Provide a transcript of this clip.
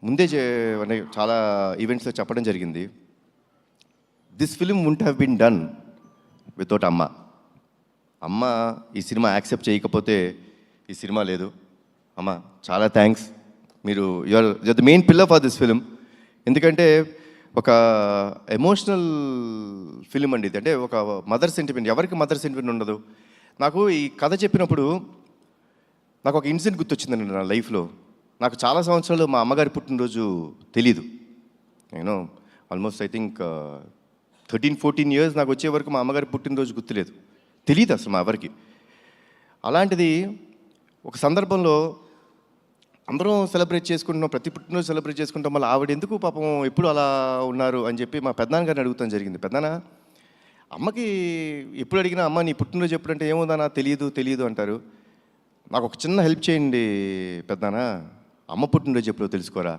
ముందే అంటే చాలా ఈవెంట్స్లో చెప్పడం జరిగింది. This film won't have been done without అమ్మ. అమ్మ ఈ సినిమా యాక్సెప్ట్ చేయకపోతే ఈ సినిమా లేదు. అమ్మ చాలా థ్యాంక్స్. మీరు you are the main pillar for this film. ఎందుకంటే ఒక ఎమోషనల్ ఫిలిం అండి ఇది. అంటే ఒక మదర్ సెంటిమెంట్. ఎవరికి మదర్ సెంటిమెంట్ ఉండదు? నాకు ఈ కథ చెప్పినప్పుడు నాకు ఒక ఇన్సిడెంట్ గుర్తొచ్చిందండి నా లైఫ్లో. నాకు చాలా సంవత్సరాలు మా అమ్మగారి పుట్టినరోజు తెలీదు. నేను ఆల్మోస్ట్ ఐ థింక్ 13-14 ఇయర్స్ నాకు వచ్చే వరకు మా అమ్మగారి పుట్టినరోజు గుర్తులేదు, తెలియదు అసలు మా ఎవరికి. అలాంటిది ఒక సందర్భంలో అందరం సెలబ్రేట్ చేసుకుంటున్నాం, ప్రతి పుట్టినరోజు సెలబ్రేట్ చేసుకుంటాం. మళ్ళీ ఆవిడ ఎందుకు పాపం ఎప్పుడు అలా ఉన్నారు అని చెప్పి మా పెద్దనాన్నగారిని అడుగుతాం జరిగింది. పెద్దనాన్న, అమ్మకి ఎప్పుడు అడిగినా అమ్మ నీ పుట్టినరోజు ఎప్పుడంటే ఏముందన్నా తెలియదు అంటారు. నాకు ఒక చిన్న హెల్ప్ చేయండి పెద్దనాన్న, అమ్మ పుట్టినరోజు ఎప్పుడో తెలుసుకోరా.